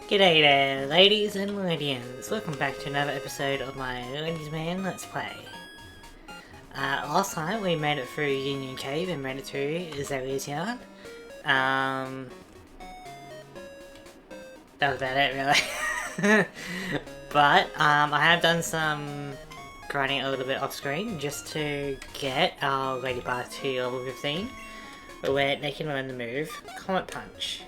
G'day there, ladies and Lydians. Welcome back to another episode of my Ledisman Let's Play. Last time we made it through Union Cave and made it to Zelia's yard. That was about it, really. But I have done some grinding a little bit off screen just to get our Ladybug to level 15, where they can learn the move Comet Punch.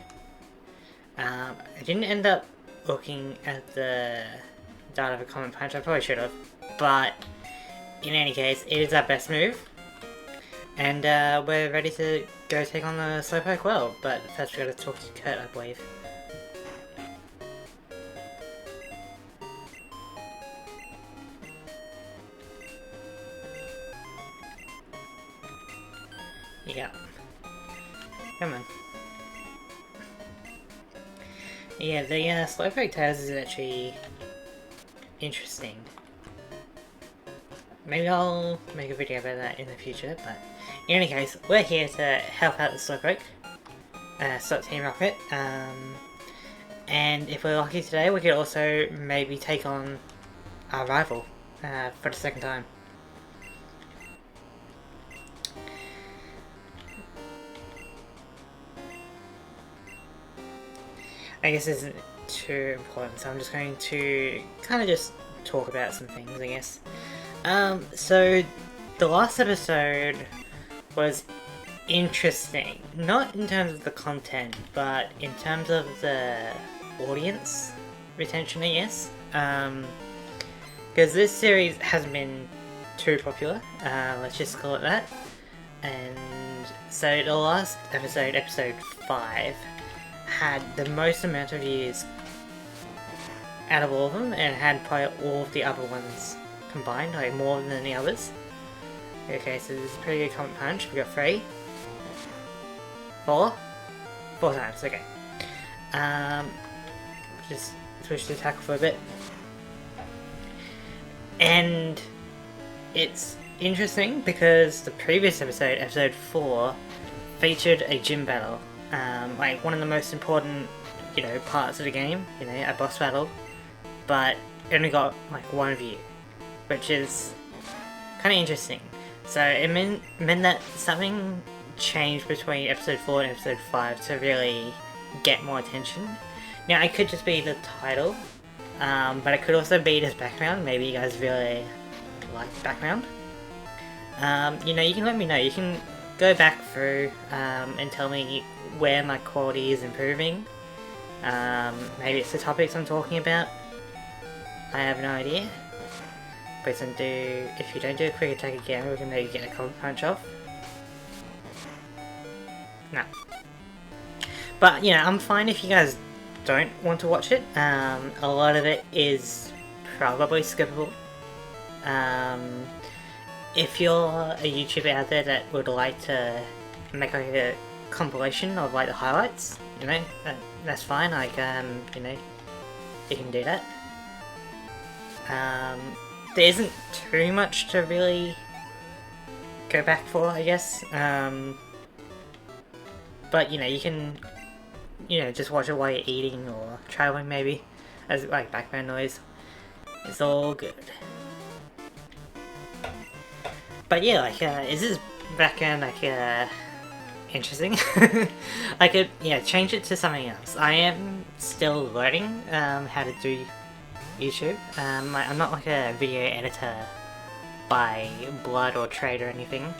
I didn't end up looking at the data for Comet Punch, I probably should have, but in any case, it is our best move, and we're ready to go take on the Slowpoke world, but first we gotta talk to Kurt, I believe. Yeah. Come on. Yeah, the Slowpoke Tales is actually interesting. Maybe I'll make a video about that in the future, but in any case, we're here to help out the Slowpoke, stop Team Rocket, and if we're lucky today, we could also maybe take on our rival for the second time. I guess this isn't too important, so I'm just going to kind of just talk about some things, I guess. So the last episode was interesting, not in terms of the content, but in terms of the audience retention, I guess. Because this series hasn't been too popular, let's just call it that. And so the last episode, episode 5, had the most amount of views out of all of them, and had probably all of the other ones combined, like more than the others. Okay, so this is a pretty good Comet Punch. We got 3. 4 times, okay. Just switch to tackle for a bit. And it's interesting because the previous episode, episode 4, featured a gym battle. Like one of the most important, parts of the game, a boss battle, but it only got like 1 view, which is kind of interesting. So it meant that something changed between episode 4 and episode 5 to really get more attention. Now it could just be the title, but it could also be this background. Maybe you guys really like the background. You can let me know. You can go back through and tell me where my quality is improving. Maybe it's the topics I'm talking about. I have no idea. But if you don't do a quick attack again, we can maybe get a Comet Punch off. No. But, I'm fine if you guys don't want to watch it. A lot of it is probably skippable. If you're a YouTuber out there that would like to make like a compilation of like the highlights, that's fine. Like, you can do that. There isn't too much to really go back for, I guess. But you can, just watch it while you're eating or traveling, maybe, as like background noise. It's all good. But yeah, like, is this background like interesting? I could, change it to something else. I am still learning how to do YouTube. I'm not like a video editor by blood or trade or anything.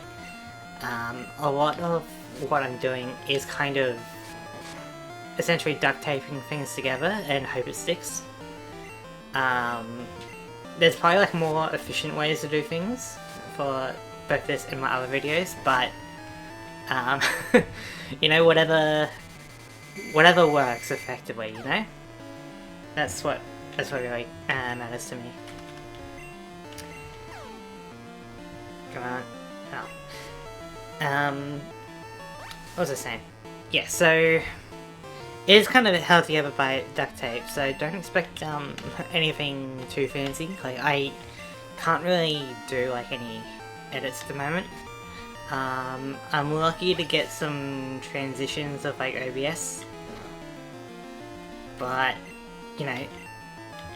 A lot of what I'm doing is kind of essentially duct taping things together and hope it sticks. There's probably like more efficient ways to do things for both this and my other videos, but whatever works effectively, that's what really matters to me. Come on. Oh. What was I saying? Yeah, so it is kind of held together by duct tape, so don't expect anything too fancy. Like, I can't really do like any edits at the moment. I'm lucky to get some transitions of like OBS, but you know,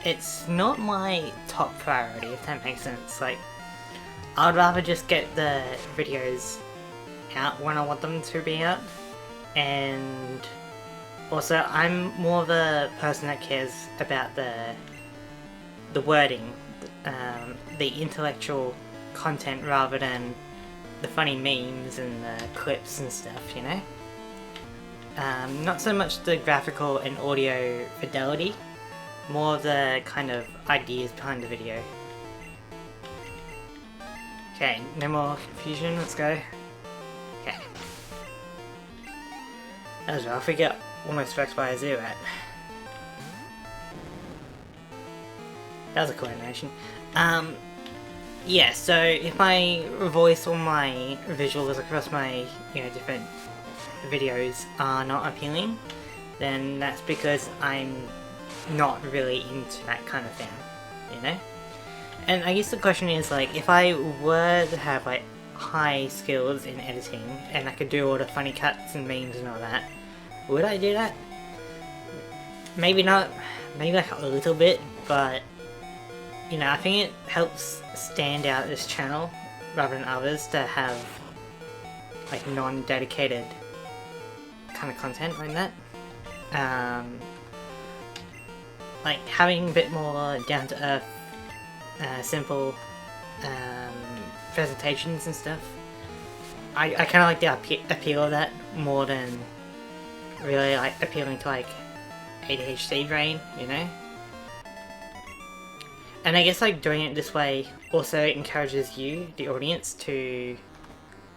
it's not my top priority, if that makes sense. Like, I'd rather just get the videos out when I want them to be out, and also I'm more of a person that cares about the wording, the intellectual content rather than the funny memes and the clips and stuff, you know? Not so much the graphical and audio fidelity, more the kind of ideas behind the video. Okay, no more confusion, let's go. Okay. That was rough, we get almost wrecked by a zoo rat. That was a cool animation. Yeah, so if my voice or my visuals across my, you know, different videos are not appealing, then that's because I'm not really into that kind of thing, you know? And I guess the question is, like, if I were to have, like, high skills in editing, and I could do all the funny cuts and memes and all that, would I do that? Maybe not, maybe like a little bit, but, you know, I think it helps stand out this channel, rather than others, to have, like, non-dedicated kind of content like that. Like, having a bit more down-to-earth, simple presentations and stuff. I kind of like the appeal of that more than really like appealing to like ADHD brain, you know? And I guess like doing it this way also encourages you, the audience, to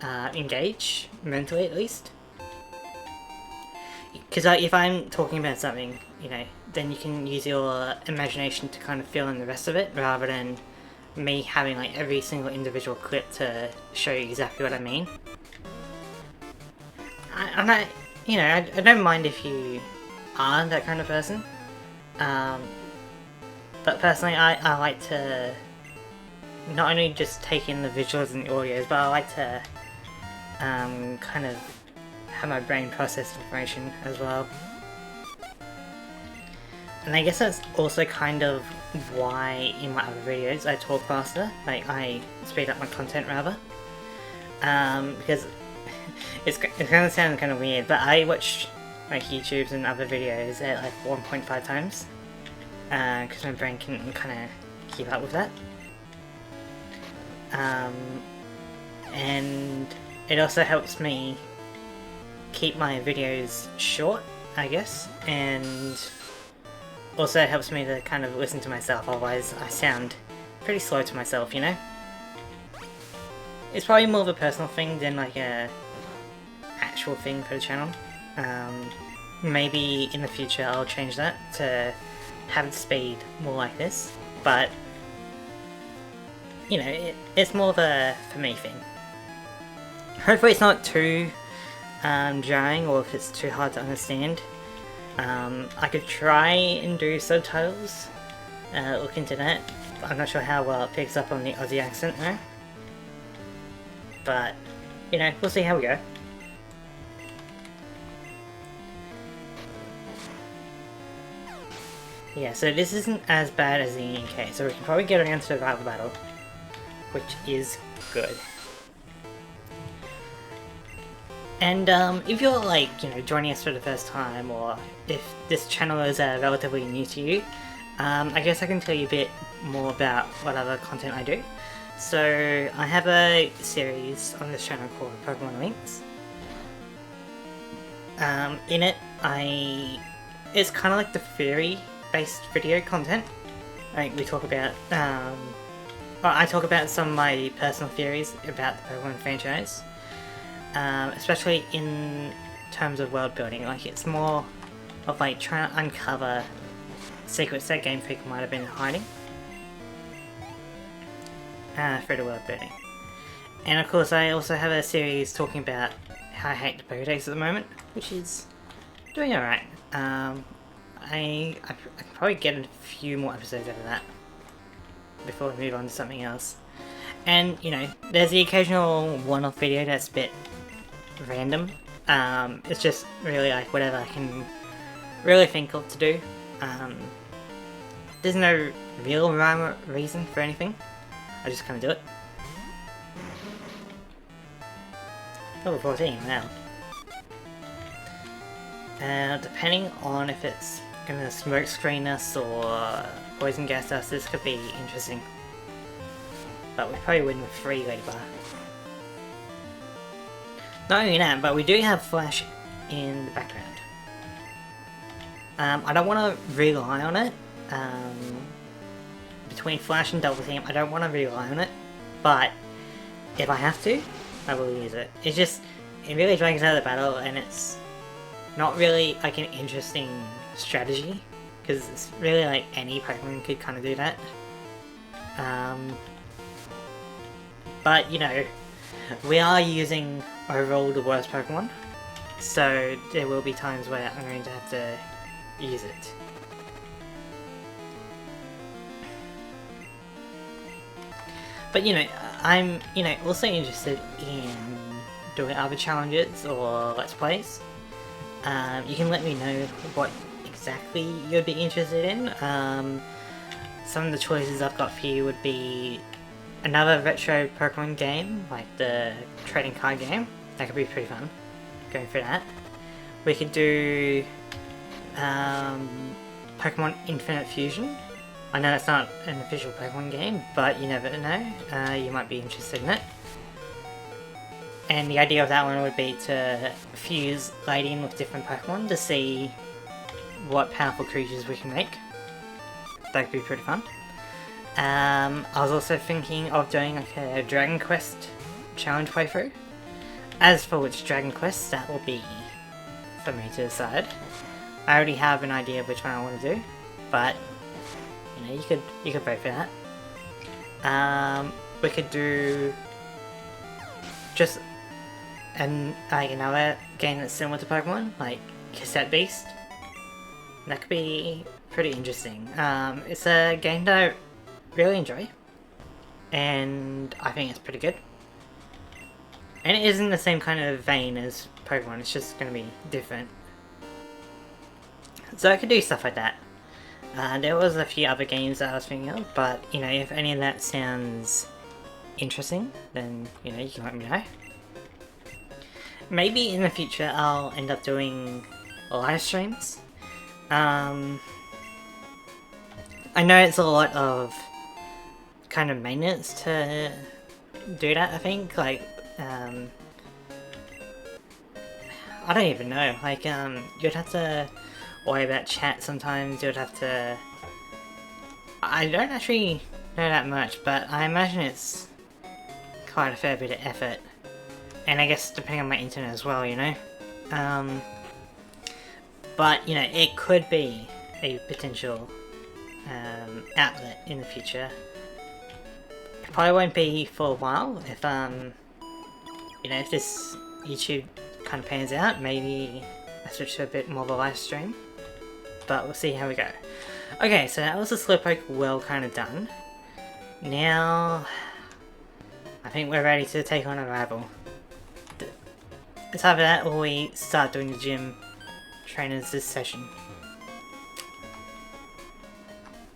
engage, mentally at least. Because if I'm talking about something, you know, then you can use your imagination to kind of fill in the rest of it, rather than me having like every single individual clip to show you exactly what I mean. I'm not, you know, I don't mind if you are that kind of person. But personally, I like to not only just take in the visuals and the audios, but I like to kind of have my brain process information as well. And I guess that's also kind of why in my other videos I talk faster, like I speed up my content rather. Because it's gonna sound kind of weird, but I watch like YouTubes and other videos at like 1.5 times. Because my brain can kind of keep up with that. And it also helps me keep my videos short, I guess, and also it helps me to kind of listen to myself, otherwise I sound pretty slow to myself, you know? It's probably more of a personal thing than like a actual thing for the channel. Maybe in the future I'll change that to have the speed more like this, but you know, it's more of a for me thing. Hopefully it's not too jarring, or if it's too hard to understand. I could try and do subtitles, look into that. I'm not sure how well it picks up on the Aussie accent though. But, you know, we'll see how we go. Yeah, so this isn't as bad as the UK, so we can probably get around to the rival battle, which is good. And if you're like, you know, joining us for the first time, or if this channel is relatively new to you, I guess I can tell you a bit more about what other content I do. So I have a series on this channel called Pokemon Links. In it, it's kind of like the theory-based video content. Like we talk about, well, I talk about some of my personal theories about the Pokemon franchise. Especially in terms of world building, like it's more of like trying to uncover secrets that Game Freak might have been hiding through the world building. And of course I also have a series talking about how I hate the Pokédex at the moment, which is doing alright. I can probably get a few more episodes out of that before we move on to something else. And, you know, there's the occasional one-off video that's a bit random. It's just really like whatever I can really think of to do. there's no real rhyme or reason for anything. I just kind of do it. Level 14, wow. Depending on if it's gonna smoke screen us or poison gas us, this could be interesting. But we probably win with 3 Ladybug. Not only that, but we do have Flash in the background. I don't want to rely on it. Between Flash and Double Team, I don't want to rely on it. But if I have to, I will use it. It really drags out of the battle, and it's not really like an interesting strategy, because it's really like any Pokemon could kind of do that. But you know, we are using overall the worst Pokemon, so there will be times where I'm going to have to use it. But you know, I'm also interested in doing other challenges or Let's Plays. You can let me know what exactly you'd be interested in. Some of the choices I've got for you would be another retro Pokemon game, like the trading card game. That could be pretty fun, going for that. We could do Pokemon Infinite Fusion. I know it's not an official Pokemon game, but you never know, you might be interested in it. And the idea of that one would be to fuse Ladian with different Pokemon to see what powerful creatures we can make. That could be pretty fun. I was also thinking of doing like a Dragon Quest challenge playthrough. As for which Dragon Quest, that will be for me to decide. I already have an idea of which one I want to do, but you know, you could vote for that. We could do just another game that's similar to Pokemon, like Cassette Beast. That could be pretty interesting. It's a game that I really enjoy, and I think it's pretty good. And it isn't the same kind of vein as Pokemon, it's just going to be different. So I could do stuff like that. There was a few other games that I was thinking of, but you know, if any of that sounds interesting, then you know, you can let me know. Maybe in the future I'll end up doing live streams. I know it's a lot of kind of maintenance to do that, I think, like, I don't even know, like, you'd have to worry about chat sometimes, you'd have to... I don't actually know that much, but I imagine it's quite a fair bit of effort. And I guess depending on my internet as well, you know? But, you know, it could be a potential outlet in the future. It probably won't be for a while if, you know, if this YouTube kind of pans out, maybe I switch to a bit more of a live stream. But we'll see how we go. Okay, so that was the Slowpoke well kind of done. Now, I think we're ready to take on a rival. It's either that or we start doing the gym trainers this session.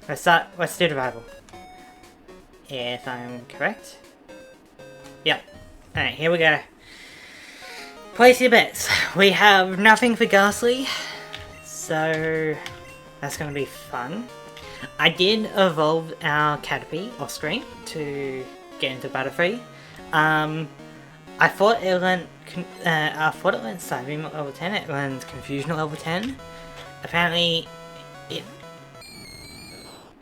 Let's do the rival. If I'm correct. Yep. Alright, here we go. Place your bets. We have nothing for Ghastly, so that's gonna be fun. I did evolve our Caterpie off screen to get into Butterfree. I thought it learned Psybeam at level 10, it learned Confusion at level 10. Apparently, it...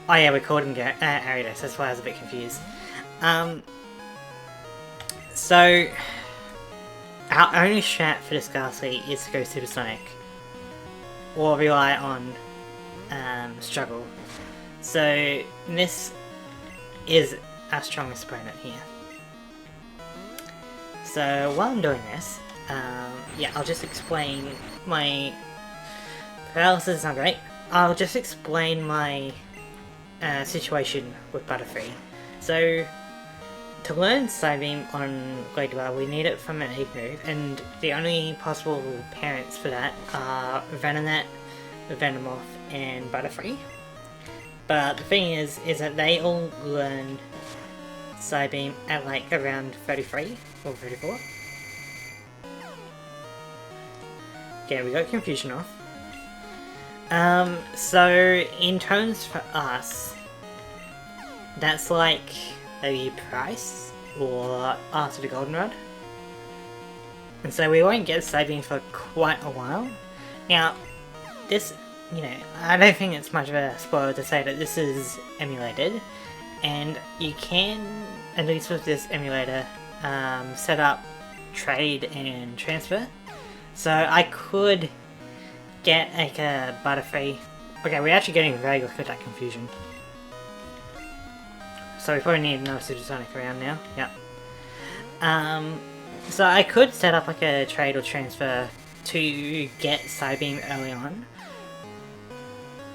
Oh yeah, we called him Aridos, that's why I was a bit confused. So, our only strat for this Ghastly is to go Supersonic. Or rely on Struggle. So, this is our strongest opponent here. So while I'm doing this, yeah, I'll just explain my... Paralysis is not great. I'll just explain my situation with Butterfree. So, to learn Psybeam on Ladybug, we need it from an egg move, and the only possible parents for that are Venonat, Venomoth, and Butterfree. But the thing is that they all learn Psybeam at like around 33 or 34. Okay, we got Confusion off. So in terms for us, that's like maybe Price or after the Goldenrod. And so we won't get Psybeam for quite a while. Now, this, you know, I don't think it's much of a spoiler to say that this is emulated, and you can, at least with this emulator, set up trade and transfer. So I could get like a Butterfree. Okay, we're actually getting very good at that Confusion. So we probably need another Supersonic around now. Yep. So I could set up like a trade or transfer to get Psybeam early on,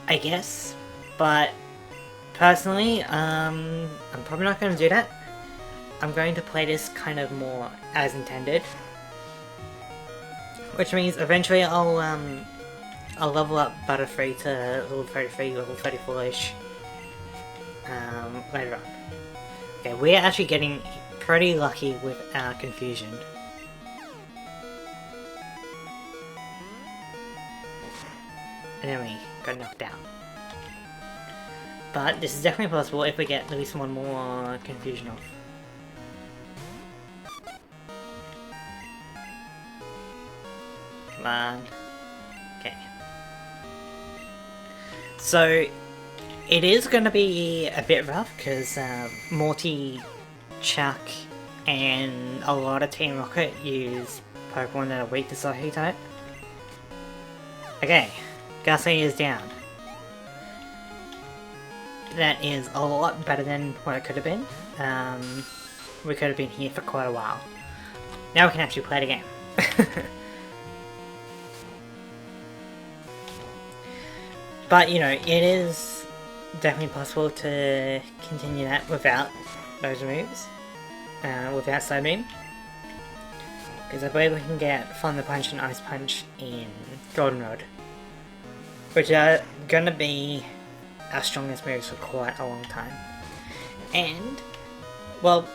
I guess, but personally, I'm probably not going to do that. I'm going to play this kind of more as intended, which means eventually I'll level up Butterfree to level 33, level 34-ish later on. Okay, we're actually getting pretty lucky with our Confusion. And then we got knocked out. But this is definitely possible if we get at least one more Confusion off. Come on. Okay. So, it is going to be a bit rough because Morty, Chuck, and a lot of Team Rocket use Pokemon that are weak to Psychic type. Okay, Gussie is down. That is a lot better than what it could have been. We could have been here for quite a while. Now we can actually play the game. But, you know, it is definitely possible to continue that without those moves. Without Psybeam. Because I believe we can get Thunder Punch and Ice Punch in Goldenrod, which are gonna be our strongest moves for quite a long time. And, well,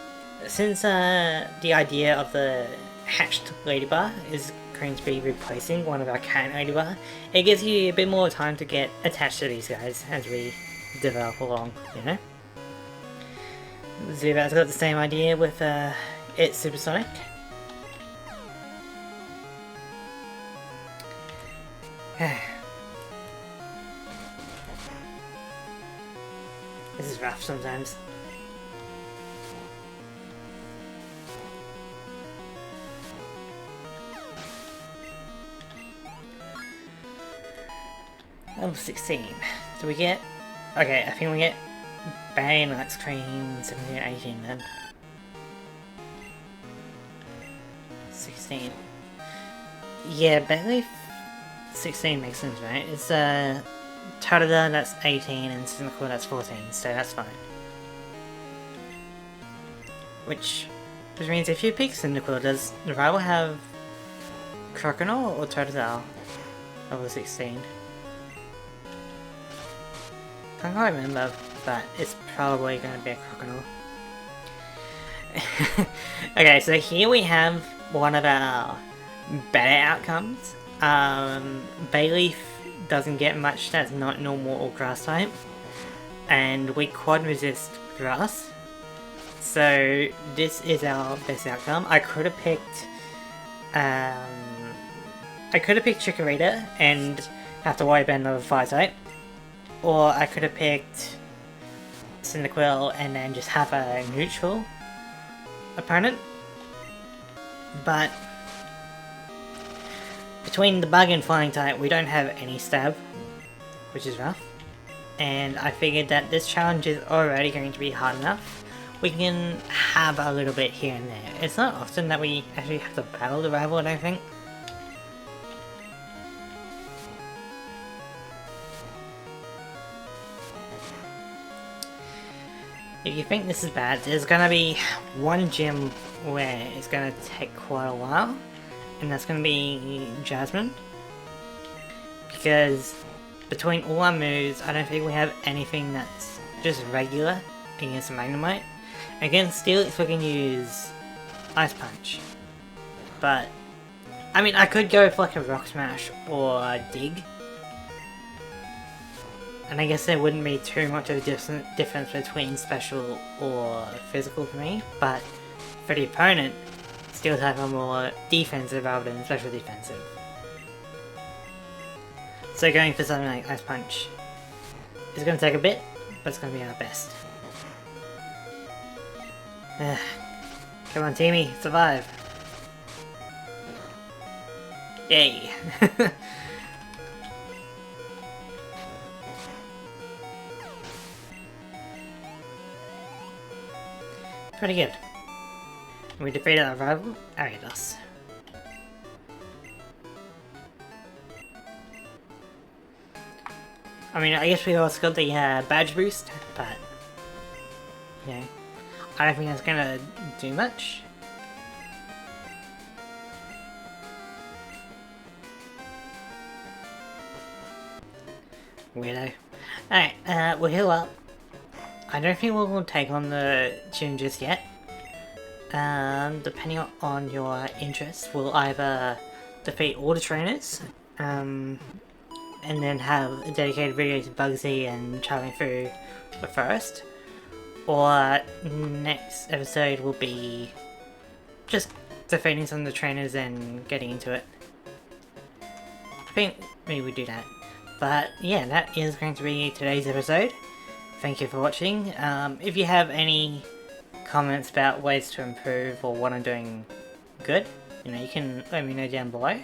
since the idea of the hatched Ladybug is going to be replacing one of our current Ladybug, it gives you a bit more time to get attached to these guys as we develop along, you know? Zubat's got the same idea with its Supersonic. This is rough sometimes. Level 16. Do we get... Okay, I think we get Bane, Ice Cream, 17 and 18 then. 16. Yeah, barely 16 makes sense, right? It's Totodile, that's 18, and Cynical, that's 14, so that's fine. Which means if you pick Cynical, does the rival have Crocodile or Totodile? Level 16. I can't remember, but it's probably going to be a Crocodile. Okay, so here we have one of our better outcomes. Bayleaf doesn't get much that's not normal or grass type, and we quad resist grass, so this is our best outcome. I could have picked Chikorita and have to worry about another fire type, or I could have picked Cyndaquil and then just have a neutral opponent, but between the bug and flying type, we don't have any stab, which is rough. And I figured that this challenge is already going to be hard enough. We can have a little bit here and there. It's not often that we actually have to battle the rival, I don't think. If you think this is bad, there's gonna be one gym where it's gonna take quite a while. And that's going to be Jasmine, because between all our moves, I don't think we have anything that's just regular against Magnemite. Against Steelix we can use Ice Punch. But, I mean, I could go for like a Rock Smash or Dig. And I guess there wouldn't be too much of a difference between special or physical for me. But for the opponent, Steel type are more defensive rather than special defensive. So going for something like Ice Punch is going to take a bit, but it's going to be our best. Come on, Teamy, survive! Yay! Pretty good. We defeated our rival, Ariados. I mean, I guess we also got the badge boost, but you know, I don't think that's gonna do much. Weirdo. Alright, we'll heal up. I don't think we'll take on the gym just yet. Depending on your interest, we'll either defeat all the trainers, and then have a dedicated video to Bugsy and traveling through the forest, or next episode will be just defeating some of the trainers and getting into it. I think maybe we do that. But yeah, that is going to be today's episode. Thank you for watching. If you have any comments about ways to improve or what I'm doing good, you know, you can let me know down below.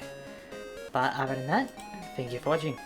But other than that, thank you for watching.